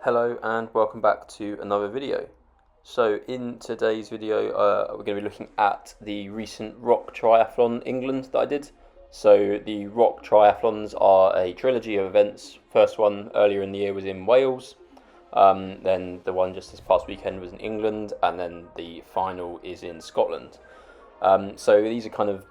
Hello and welcome back to another video. So in today's video we're going to be looking at the recent ROC Triathlon England that I did. So the ROC Triathlons are a trilogy of events. First one earlier in the year was in Wales, then the one just this past weekend was in England, and then the final is in Scotland. So these are kind of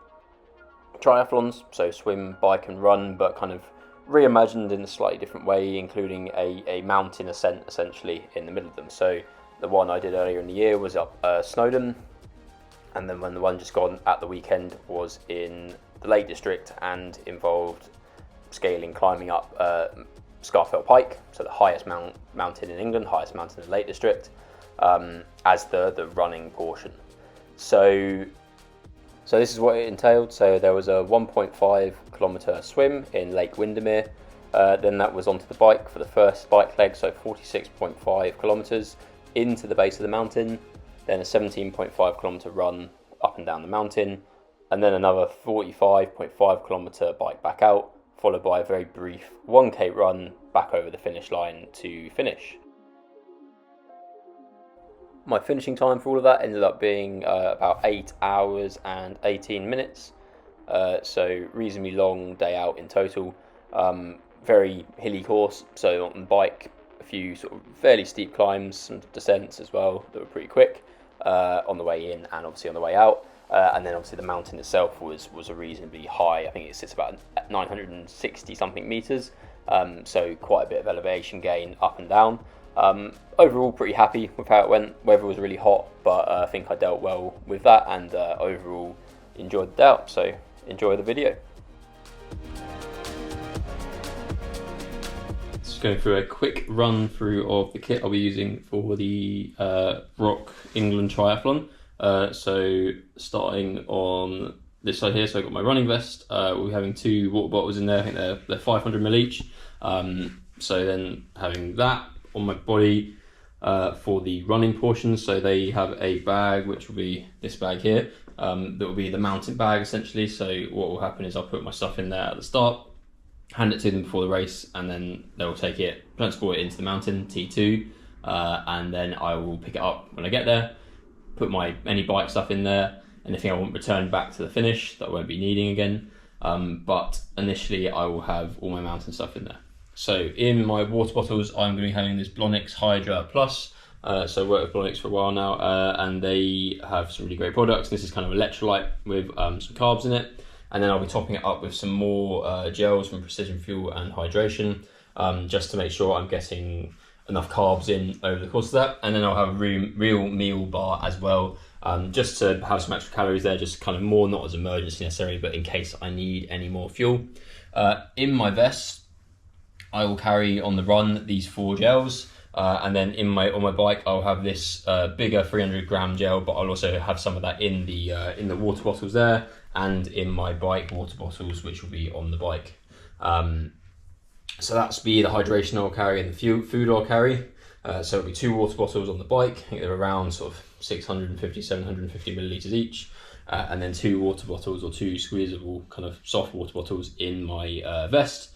triathlons, so swim, bike and run, but kind of reimagined in a slightly different way, including a mountain ascent essentially in the middle of them. So the one I did earlier in the year was up Snowdon, and then when the one just gone at the weekend was in the Lake District and involved climbing up Scafell Pike, so the highest mountain in England, highest mountain in the Lake District, as the running portion. So this is what it entailed. So there was a 1.5 kilometre swim in Lake Windermere, then that was onto the bike for the first bike leg, so 46.5 kilometres into the base of the mountain, then a 17.5 kilometre run up and down the mountain, and then another 45.5 kilometre bike back out, followed by a very brief 1k run back over the finish line to finish. My finishing time for all of that ended up being about 8 hours and 18 minutes, so reasonably long day out in total. Very hilly course, so on the bike a few sort of fairly steep climbs, some descents as well that were pretty quick on the way in and obviously on the way out, and then obviously the mountain itself was a reasonably high. I think it sits about 960 something meters, so quite a bit of elevation gain up and down. Overall pretty happy with how it went. Weather was really hot, but I think I dealt well with that, and overall enjoyed the day out, so enjoy the video. Just going through a quick run through of the kit I'll be using for the ROC England Triathlon. So starting on this side here, so I've got my running vest. We'll be having 2 water bottles in there. I think they're 500ml each. So then having that on my body for the running portion. So they have a bag, which will be this bag here, that will be the mountain bag essentially. So what will happen is I'll put my stuff in there at the start, hand it to them before the race, and then they'll take it, transport it into the mountain, T2, and then I will pick it up when I get there, put any bike stuff in there, anything I want returned back to the finish that I won't be needing again, but initially I will have all my mountain stuff in there. So in my water bottles, I'm going to be having this Blonix Hydra Plus. So I've worked with Blonix for a while now, and they have some really great products. This is kind of electrolyte with some carbs in it. And then I'll be topping it up with some more gels from Precision Fuel and Hydration, just to make sure I'm getting enough carbs in over the course of that. And then I'll have a real meal bar as well, just to have some extra calories there, just kind of more, not as emergency necessarily, but in case I need any more fuel. In my vest, I will carry on the run these 4 gels, and then on my bike I'll have this bigger 300 gram gel, but I'll also have some of that in the water bottles there, and in my bike water bottles, which will be on the bike. So that's be the hydration I'll carry and the food I'll carry. So it'll be 2 water bottles on the bike. I think they're around sort of 650, 750 milliliters each, and then 2 water bottles, or 2 squeezable kind of soft water bottles in my vest.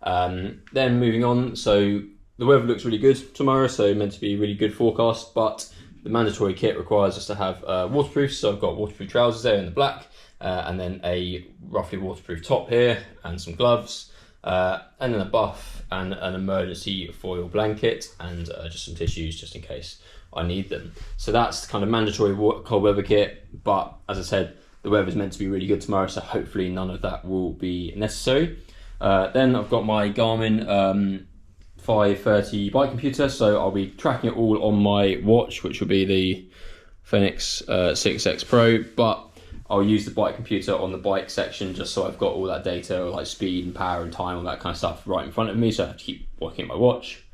Then moving on, so the weather looks really good tomorrow, so meant to be a really good forecast, but the mandatory kit requires us to have waterproof, so I've got waterproof trousers there in the black, and then a roughly waterproof top here, and some gloves, and then a buff and an emergency foil blanket, and just some tissues just in case I need them. So that's kind of mandatory cold weather kit, but as I said, the weather's meant to be really good tomorrow, so hopefully none of that will be necessary. Then I've got my Garmin 530 bike computer, so I'll be tracking it all on my watch, which will be the Fenix 6X Pro, but I'll use the bike computer on the bike section just so I've got all that data, like speed and power and time, all that kind of stuff right in front of me, so I have to keep looking at my watch.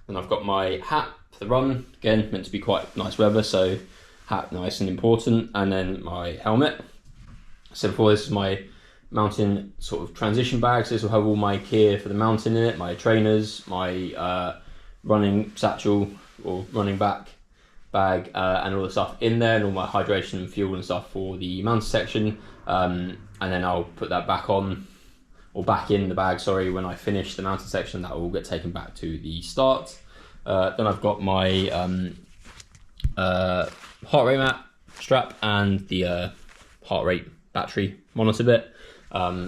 Then I've got my hat for the run, again meant to be quite nice weather, so hat nice and important, and then my helmet. So before, this is my mountain sort of transition bag, so this will have all my gear for the mountain in it, my trainers, my running satchel or running bag, and all the stuff in there, and all my hydration and fuel and stuff for the mountain section, and then I'll put that back in the bag, when I finish the mountain section. That will get taken back to the start. Then I've got my heart rate map strap and the heart rate battery monitor bit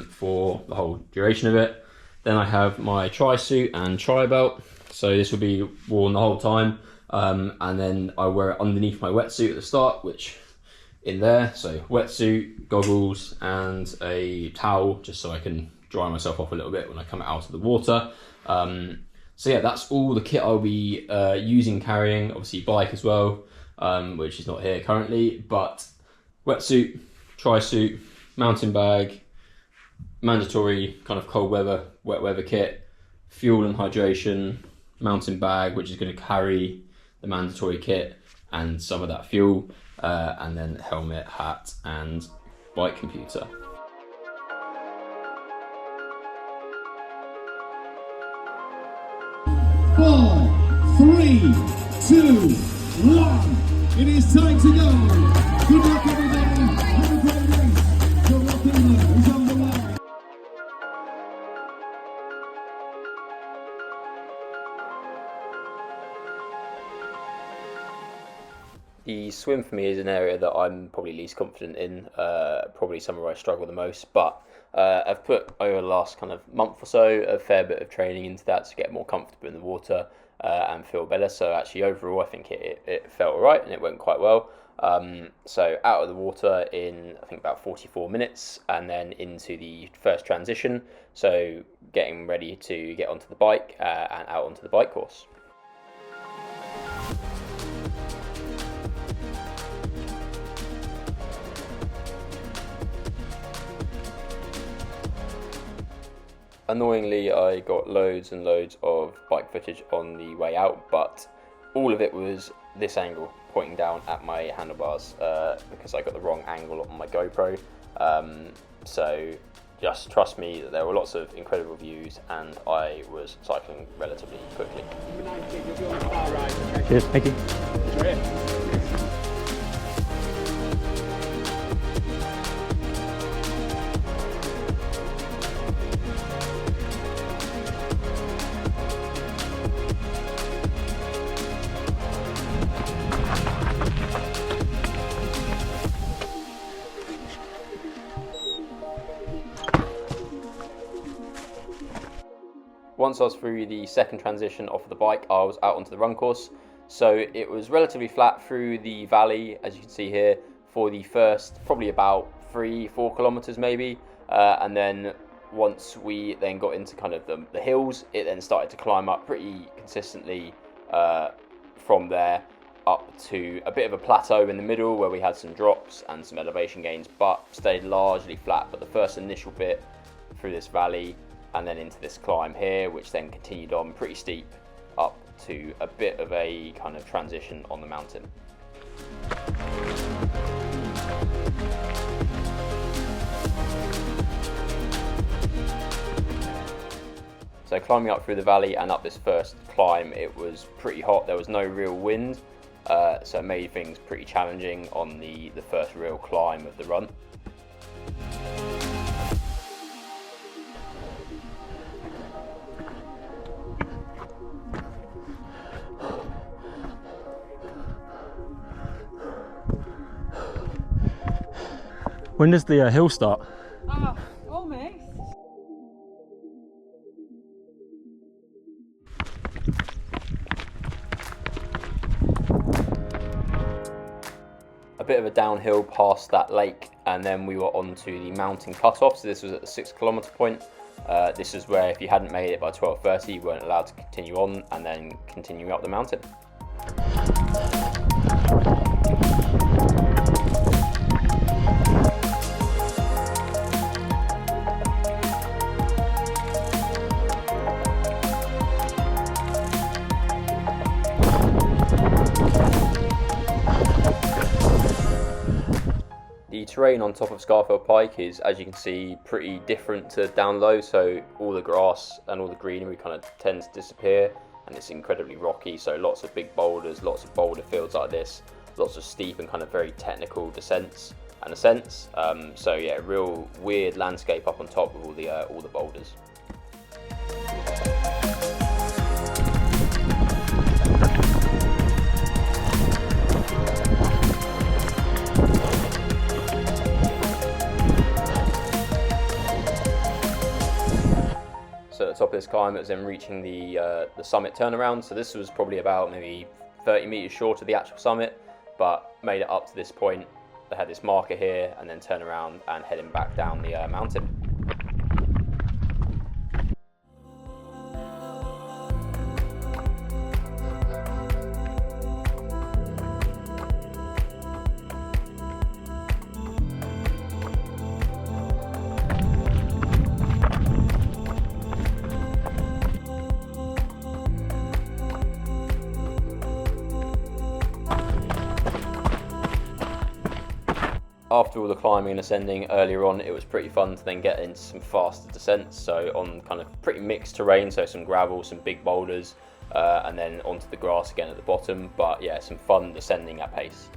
for the whole duration of it. Then I have my tri suit and tri belt, so this will be worn the whole time, and then I wear it underneath my wetsuit at the start, which in there, so wetsuit, goggles and a towel just so I can dry myself off a little bit when I come out of the water. So yeah, that's all the kit I'll be carrying, obviously bike as well, which is not here currently, but wetsuit, tri-suit, mountain bag, mandatory kind of cold weather, wet weather kit, fuel and hydration, mountain bag, which is going to carry the mandatory kit and some of that fuel, and then helmet, hat and bike computer. 4, 3, 2, 1. It is time to go. Good luck, everybody. Have a great race. The ROC England is on the line. The swim for me is an area that I'm probably least confident in, probably somewhere where I struggle the most, but I've put over the last kind of month or so a fair bit of training into that to get more comfortable in the water and feel better. So actually overall I think it felt alright and it went quite well. So out of the water in I think about 44 minutes and then into the first transition, so getting ready to get onto the bike and out onto the bike course. Annoyingly, I got loads and loads of bike footage on the way out, but all of it was this angle pointing down at my handlebars because I got the wrong angle on my GoPro. So just trust me that there were lots of incredible views and I was cycling relatively quickly. Cheers, thank you. Once I was through the second transition off of the bike, I was out onto the run course. So it was relatively flat through the valley, as you can see here, for the first probably about 3-4 kilometers maybe. And then once we then got into kind of the hills, it then started to climb up pretty consistently from there up to a bit of a plateau in the middle where we had some drops and some elevation gains, but stayed largely flat. But the first initial bit through this valley and then into this climb here, which then continued on pretty steep up to a bit of a kind of transition on the mountain. So climbing up through the valley and up this first climb, it was pretty hot. There was no real wind, so it made things pretty challenging on the first real climb of the run. When does the hill start? Almost. A bit of a downhill past that lake, and then we were onto the mountain cutoff. So this was at the 6 kilometer point. This is where if you hadn't made it by 12:30, you weren't allowed to continue on and then continue up the mountain. The terrain on top of Scafell Pike is, as you can see, pretty different to down low, so all the grass and all the greenery kind of tends to disappear, and it's incredibly rocky, so lots of big boulders, lots of boulder fields like this, lots of steep and kind of very technical descents and ascents. So yeah, a real weird landscape up on top with all the boulders. this climb, it was then reaching the summit turnaround. So this was probably about maybe 30 meters short of the actual summit, but made it up to this point. They had this marker here, and then turn around and heading back down the mountain. After all the climbing and ascending earlier on, it was pretty fun to then get into some faster descents, so on kind of pretty mixed terrain, so some gravel, some big boulders, and then onto the grass again at the bottom, but yeah, some fun descending at pace.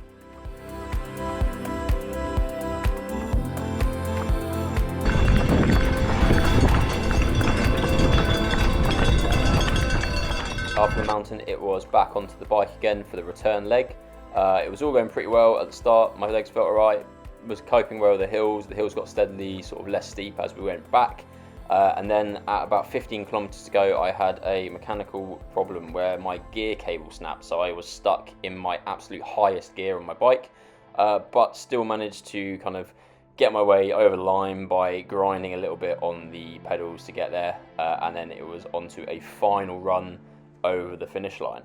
After the mountain, it was back onto the bike again for the return leg. It was all going pretty well at the start, my legs felt alright, was coping well with the hills got steadily sort of less steep as we went back, and then at about 15 kilometers to go I had a mechanical problem where my gear cable snapped, so I was stuck in my absolute highest gear on my bike, but still managed to kind of get my way over the line by grinding a little bit on the pedals to get there, and then it was onto a final run over the finish line.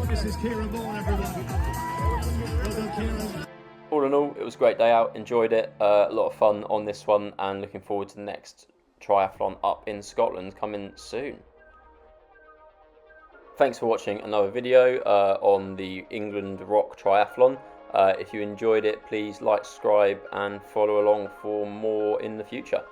This is Kieran, everyone. Well done, Kieran. All in all, it was a great day out, enjoyed it, a lot of fun on this one, and looking forward to the next triathlon up in Scotland coming soon. Thanks for watching another video on the England ROC Triathlon. If you enjoyed it, please like, subscribe and follow along for more in the future.